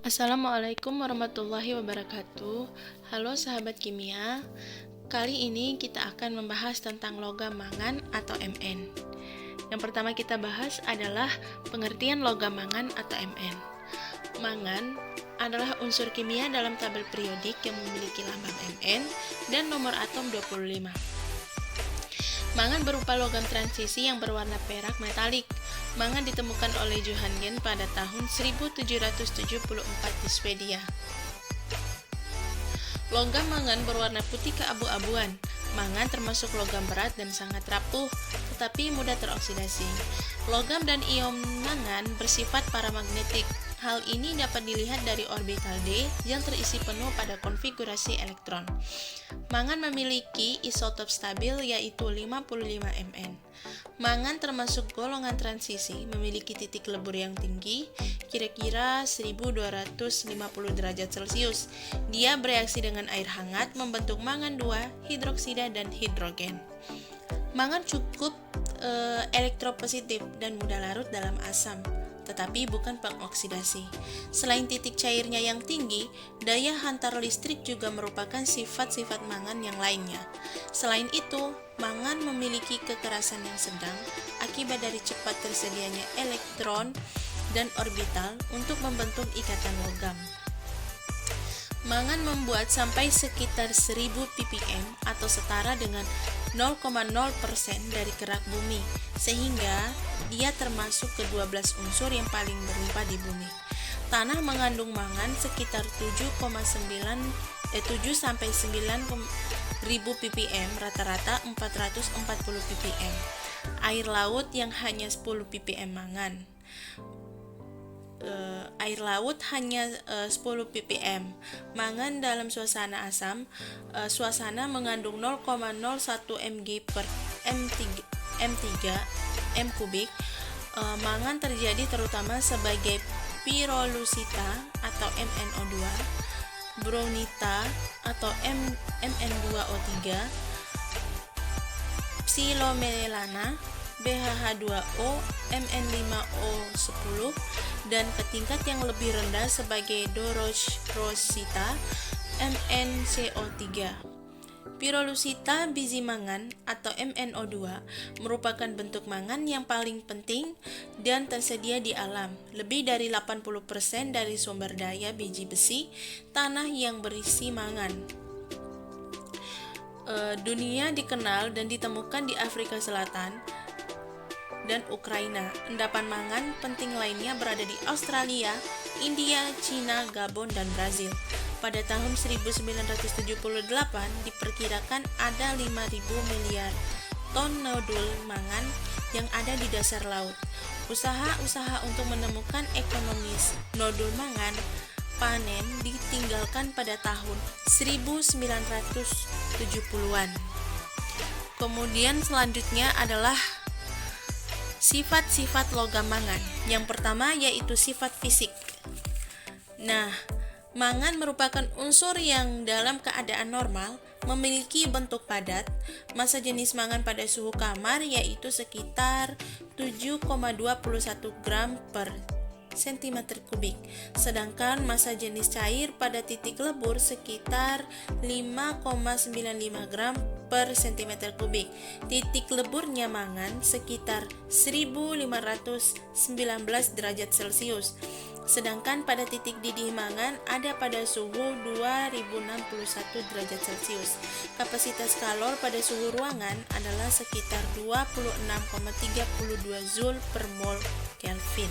Assalamualaikum warahmatullahi wabarakatuh. Halo sahabat kimia. Kali ini kita akan membahas tentang logam mangan atau Mn. Yang pertama kita bahas adalah pengertian logam mangan atau Mn. Mangan adalah unsur kimia dalam tabel periodik yang memiliki lambang Mn dan nomor atom 25. Mangan berupa logam transisi yang berwarna perak metalik. Mangan ditemukan oleh Johanngen pada tahun 1774 di Swedia. Logam mangan berwarna putih keabu-abuan. Mangan termasuk logam berat dan sangat rapuh, tetapi mudah teroksidasi. Logam dan ion mangan bersifat paramagnetik. Hal ini dapat dilihat dari orbital D yang terisi penuh pada konfigurasi elektron. Mangan memiliki isotop stabil yaitu 55 Mn. Mangan termasuk golongan transisi, memiliki titik lebur yang tinggi, kira-kira 1250 derajat Celcius. Dia bereaksi dengan air hangat membentuk mangan 2, hidroksida dan hidrogen. Mangan cukup elektropositif dan mudah larut dalam asam, tetapi bukan pengoksidasi. Selain titik cairnya yang tinggi, daya hantar listrik juga merupakan sifat-sifat mangan yang lainnya. Selain itu, mangan memiliki kekerasan yang sedang akibat dari cepat tersedianya elektron dan orbital untuk membentuk ikatan logam. Mangan membuat sampai sekitar 1000 ppm atau setara dengan 0,0% dari kerak bumi, sehingga dia termasuk ke-12 unsur yang paling berlimpah di bumi. Tanah mengandung mangan sekitar 7-9 ppm, rata-rata 440 ppm. Air laut yang hanya 10 ppm mangan. Air laut hanya 10 ppm. Mangan dalam suasana asam, suasana mengandung 0,01 mg per m3 m kubik. Mangan terjadi terutama sebagai pirolusita atau MnO2, brownita atau Mn2O3, psilomelana, BH2O, Mn5O10, dan ke tingkat yang lebih rendah sebagai dorosita, MnCO3. Pirolusita biji mangan atau MnO2 merupakan bentuk mangan yang paling penting dan tersedia di alam. Lebih dari 80% dari sumber daya biji besi tanah yang berisi mangan. Dunia dikenal dan ditemukan di Afrika Selatan dan Ukraina. Endapan mangan penting lainnya berada di Australia, India, Cina, Gabon, dan Brazil. Pada tahun 1978 diperkirakan ada 5.000 miliar ton nodul mangan yang ada di dasar laut. Usaha-usaha untuk menemukan ekonomis nodul mangan panen ditinggalkan pada tahun 1970-an. Kemudian selanjutnya adalah sifat-sifat logam mangan. Yang pertama yaitu sifat fisik. Nah, mangan merupakan unsur yang dalam keadaan normal memiliki bentuk padat. Massa jenis mangan pada suhu kamar yaitu sekitar 7,21 gram per cm kubik. Sedangkan massa jenis cair pada titik lebur sekitar 5,95 gram per cm kubik. Titik leburnya mangan sekitar 1519 derajat Celcius. Sedangkan pada titik didih mangan ada pada suhu 2061 derajat Celcius. Kapasitas kalor pada suhu ruangan adalah sekitar 26,32 Joule per mol Kelvin.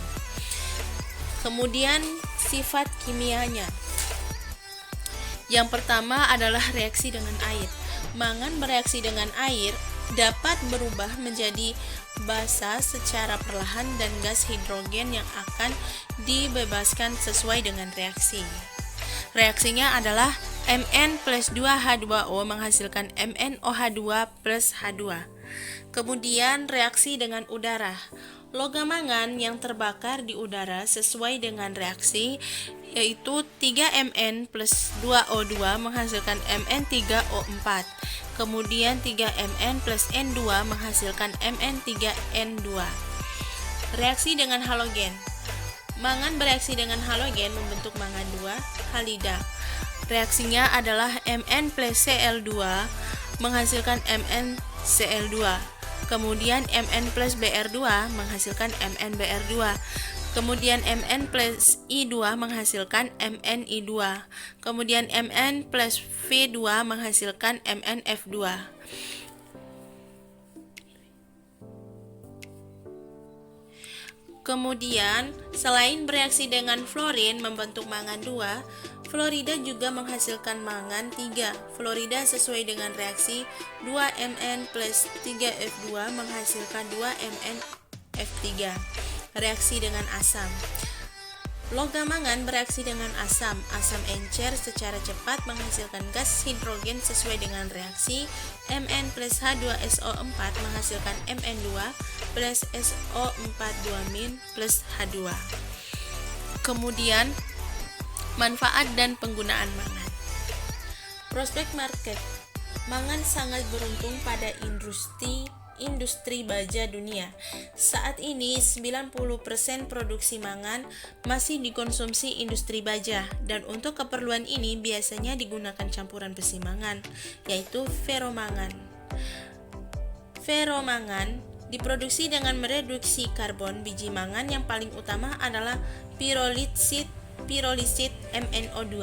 Kemudian sifat kimianya. Yang pertama adalah reaksi dengan air. Mangan bereaksi dengan air dapat berubah menjadi basa secara perlahan dan gas hidrogen yang akan dibebaskan sesuai dengan reaksi. Reaksinya adalah Mn plus 2H2O menghasilkan MnOH2 plus H2. Kemudian reaksi dengan udara. Logam mangan yang terbakar di udara sesuai dengan reaksi yaitu 3Mn plus 2O2 menghasilkan Mn3O4. Kemudian 3Mn plus N2 menghasilkan Mn3N2. Reaksi dengan halogen. Mangan bereaksi dengan halogen membentuk mangan 2 halida. Reaksinya adalah Mn plus Cl2 menghasilkan MnCl2. Kemudian Mn plus Br2 menghasilkan MnBr2. Kemudian Mn plus I2 menghasilkan MnI2. Kemudian Mn plus V2 menghasilkan MnF2. Kemudian, selain bereaksi dengan fluorin membentuk mangan 2, fluorida juga menghasilkan mangan 3. Fluorida sesuai dengan reaksi 2Mn plus 3F2 menghasilkan 2MnF3. Reaksi dengan asam. Logam mangan bereaksi dengan asam. Asam encer secara cepat menghasilkan gas hidrogen sesuai dengan reaksi Mn plus H2SO4 menghasilkan Mn2 plus SO4 plus H2. Kemudian, manfaat dan penggunaan mangan. Prospek market. Mangan sangat beruntung pada industri baja dunia. Saat ini 90% produksi mangan masih dikonsumsi industri baja, dan untuk keperluan ini biasanya digunakan campuran besi mangan, yaitu ferromangan. Ferromangan diproduksi dengan mereduksi karbon. Biji mangan yang paling utama adalah pirolisit MnO2.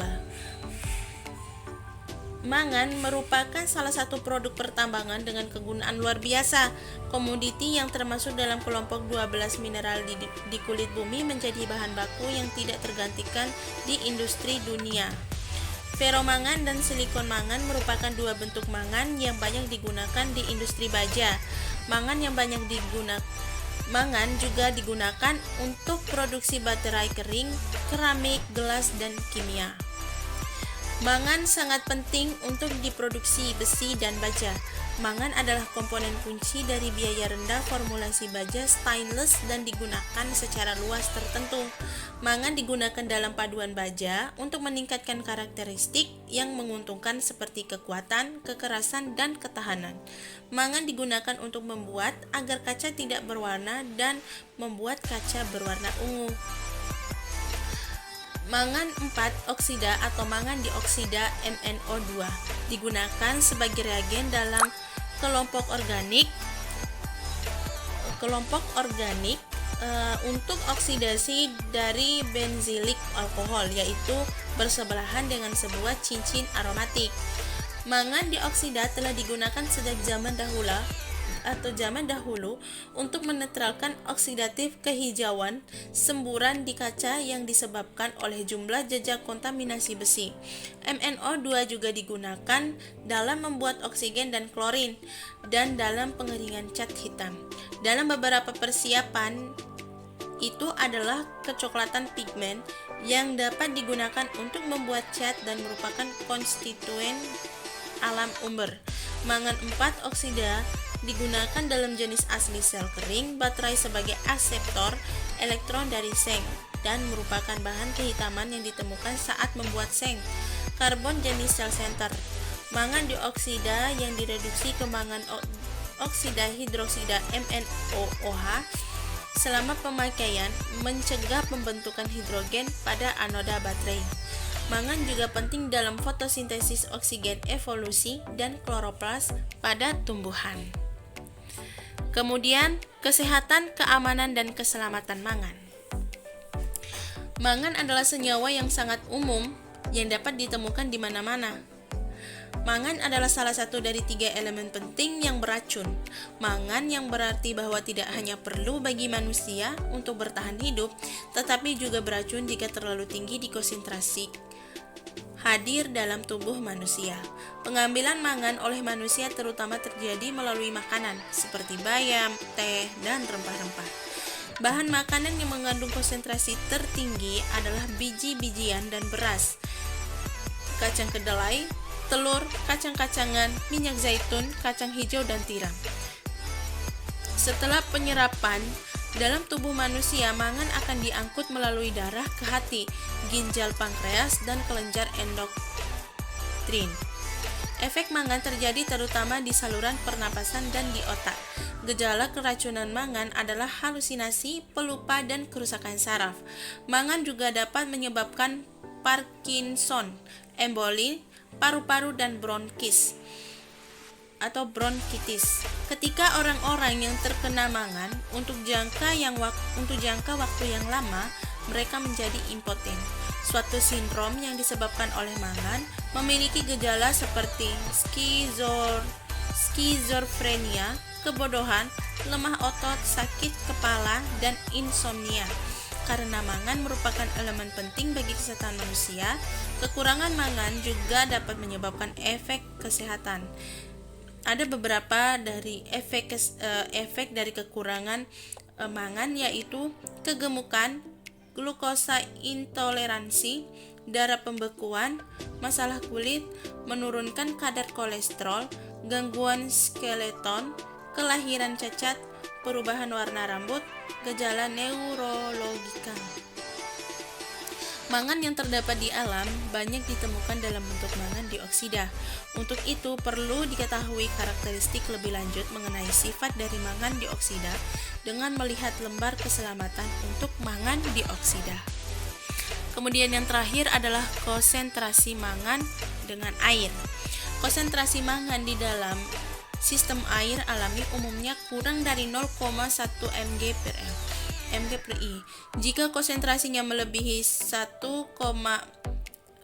Mangan merupakan salah satu produk pertambangan dengan kegunaan luar biasa. Komoditi yang termasuk dalam kelompok 12 mineral di kulit bumi menjadi bahan baku yang tidak tergantikan di industri dunia. Ferromangan dan silikon mangan merupakan dua bentuk mangan yang banyak digunakan di industri baja. Mangan juga digunakan untuk produksi baterai kering, keramik, gelas, dan kimia. Mangan sangat penting untuk diproduksi besi dan baja. Mangan adalah komponen kunci dari biaya rendah formulasi baja stainless dan digunakan secara luas tertentu. Mangan digunakan dalam paduan baja untuk meningkatkan karakteristik yang menguntungkan seperti kekuatan, kekerasan, dan ketahanan. Mangan digunakan untuk membuat agar kaca tidak berwarna dan membuat kaca berwarna ungu. Mangan 4 oksida atau mangan dioksida MnO2 digunakan sebagai reagen dalam kelompok organik untuk oksidasi dari benzilik alkohol, yaitu bersebelahan dengan sebuah cincin aromatik. Mangan dioksida telah digunakan sejak zaman dahulu untuk menetralkan oksidatif kehijauan semburan di kaca yang disebabkan oleh jumlah jejak kontaminasi besi. MnO2 juga digunakan dalam membuat oksigen dan klorin dan dalam pengeringan cat hitam. Dalam beberapa persiapan itu adalah kecoklatan pigmen yang dapat digunakan untuk membuat cat dan merupakan konstituen alam umber. Mangan 4 oksida digunakan dalam jenis asli sel kering, baterai sebagai akseptor elektron dari seng, dan merupakan bahan kehitaman yang ditemukan saat membuat seng. Karbon jenis sel center. Mangan dioksida yang direduksi ke mangan oksida hidroksida MnOOH selama pemakaian mencegah pembentukan hidrogen pada anoda baterai. Mangan juga penting dalam fotosintesis oksigen evolusi dan kloroplas pada tumbuhan. Kemudian, kesehatan, keamanan, dan keselamatan mangan. Mangan adalah senyawa yang sangat umum yang dapat ditemukan di mana-mana. Mangan adalah salah satu dari 3 elemen penting yang beracun. Mangan yang berarti bahwa tidak hanya perlu bagi manusia untuk bertahan hidup, tetapi juga beracun jika terlalu tinggi di konsentrasi hadir dalam tubuh manusia. Pengambilan mangan oleh manusia terutama terjadi melalui makanan seperti bayam, teh, dan rempah-rempah. Bahan makanan yang mengandung konsentrasi tertinggi adalah biji-bijian dan beras, kacang kedelai, telur, kacang-kacangan, minyak zaitun, kacang hijau, dan tiram. Setelah penyerapan dalam tubuh manusia, mangan akan diangkut melalui darah ke hati, ginjal, pankreas, dan kelenjar endokrin. Efek mangan terjadi terutama di saluran pernapasan dan di otak. Gejala keracunan mangan adalah halusinasi, pelupa, dan kerusakan saraf. Mangan juga dapat menyebabkan Parkinson, emboli, paru-paru, dan bronkitis. Ketika orang-orang yang terkena mangan untuk jangka waktu yang lama, mereka menjadi impoten. Suatu sindrom yang disebabkan oleh mangan memiliki gejala seperti skizofrenia, kebodohan, lemah otot, sakit kepala, dan insomnia. Karena mangan merupakan elemen penting bagi kesehatan manusia, kekurangan mangan juga dapat menyebabkan efek kesehatan. Ada beberapa dari efek dari kekurangan mangan, yaitu kegemukan, glukosa intoleransi, darah pembekuan, masalah kulit, menurunkan kadar kolesterol, gangguan skeleton, kelahiran cacat, perubahan warna rambut, gejala neurologika. Mangan yang terdapat di alam banyak ditemukan dalam bentuk mangan dioksida. Untuk itu, perlu diketahui karakteristik lebih lanjut mengenai sifat dari mangan dioksida dengan melihat lembar keselamatan untuk mangan dioksida. Kemudian yang terakhir adalah konsentrasi mangan dengan air. Konsentrasi mangan di dalam sistem air alami umumnya kurang dari 0,1 mg per I. Jika konsentrasinya melebihi 1,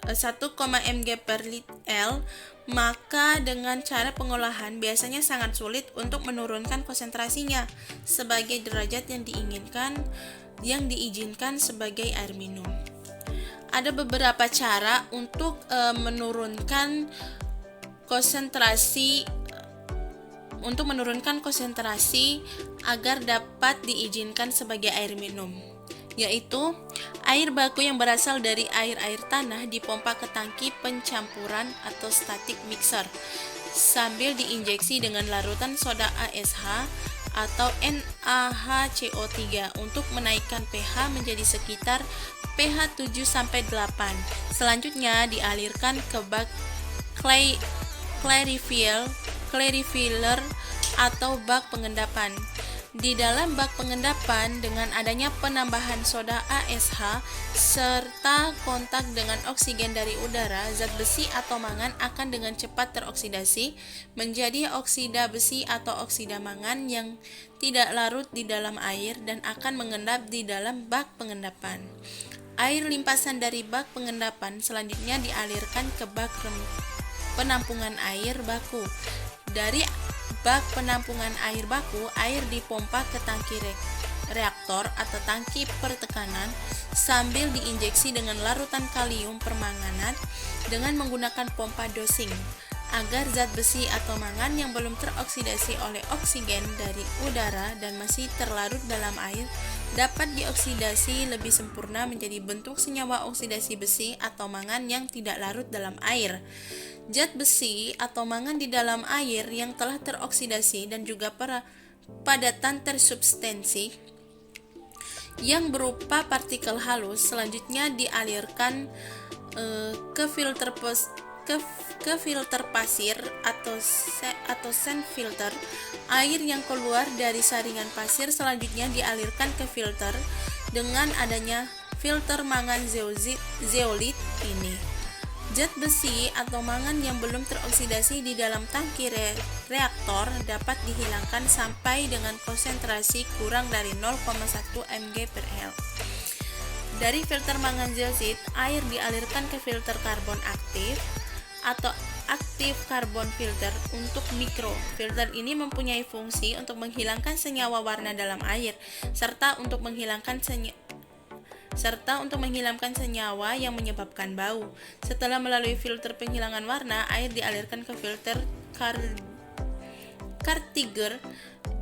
mg per L, maka dengan cara pengolahan biasanya sangat sulit untuk menurunkan konsentrasinya sebagai derajat yang diizinkan sebagai air minum. Ada beberapa cara untuk menurunkan konsentrasi agar dapat diizinkan sebagai air minum, yaitu air baku yang berasal dari air tanah dipompa ke tangki pencampuran atau static mixer sambil diinjeksi dengan larutan soda ASH atau NaHCO3 untuk menaikkan pH menjadi sekitar pH 7-8. Selanjutnya dialirkan ke bak clarifiller atau bak pengendapan. Di dalam bak pengendapan, dengan adanya penambahan soda ASH serta kontak dengan oksigen dari udara, zat besi atau mangan akan dengan cepat teroksidasi menjadi oksida besi atau oksida mangan yang tidak larut di dalam air dan akan mengendap di dalam bak pengendapan. Air limpasan dari bak pengendapan selanjutnya dialirkan ke bak penampungan air baku. Dari bak penampungan air baku, air dipompa ke tangki reaktor atau tangki pertekanan sambil diinjeksi dengan larutan kalium permanganat dengan menggunakan pompa dosing agar zat besi atau mangan yang belum teroksidasi oleh oksigen dari udara dan masih terlarut dalam air dapat dioksidasi lebih sempurna menjadi bentuk senyawa oksidasi besi atau mangan yang tidak larut dalam air. Zat besi atau mangan di dalam air yang telah teroksidasi dan juga padatan tersubstansi yang berupa partikel halus selanjutnya dialirkan ke filter pasir atau sand filter. Air yang keluar dari saringan pasir selanjutnya dialirkan ke filter dengan adanya filter mangan zeolit ini. Zat besi atau mangan yang belum teroksidasi di dalam tangki reaktor dapat dihilangkan sampai dengan konsentrasi kurang dari 0,1 mg per L. Dari filter mangan zeolit, air dialirkan ke filter karbon aktif atau aktif karbon filter untuk mikro. Filter ini mempunyai fungsi untuk menghilangkan senyawa warna dalam air serta untuk menghilangkan senyawa yang menyebabkan bau. Setelah melalui filter penghilangan warna, air dialirkan ke filter Cartiger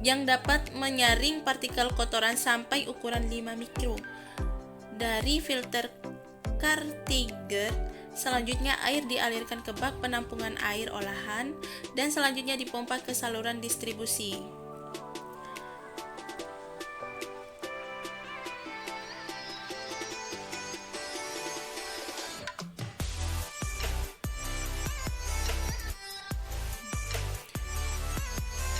yang dapat menyaring partikel kotoran sampai ukuran 5 mikro. Dari filter Cartiger, selanjutnya air dialirkan ke bak penampungan air olahan dan selanjutnya dipompa ke saluran distribusi.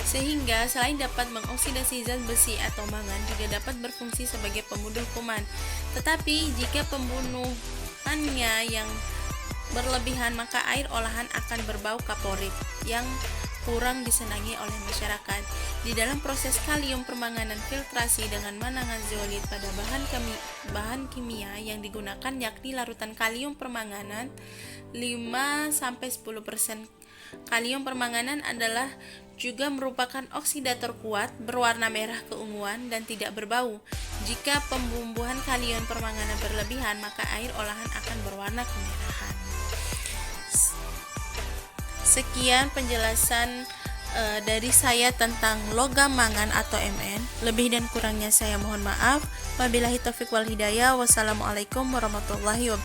Sehingga selain dapat mengoksidasi zat besi atau mangan, juga dapat berfungsi sebagai pembunuh kuman. Tetapi jika pembunuhannya yang berlebihan, maka air olahan akan berbau kaporit yang kurang disenangi oleh masyarakat. Di dalam proses kalium permanganan filtrasi dengan manangan zeolit pada bahan kimia yang digunakan yakni larutan kalium permanganan 5-10%. Kalium permanganan adalah juga merupakan oksidator kuat, berwarna merah keunguan dan tidak berbau. Jika pembumbuhan kalium permanganan berlebihan, maka air olahan akan berwarna kemerahan. Sekian penjelasan dari saya tentang logam mangan atau Mn. Lebih dan kurangnya saya mohon maaf. Wabillahi taufiq wal hidayah. Wassalamualaikum warahmatullahi wabarakatuh.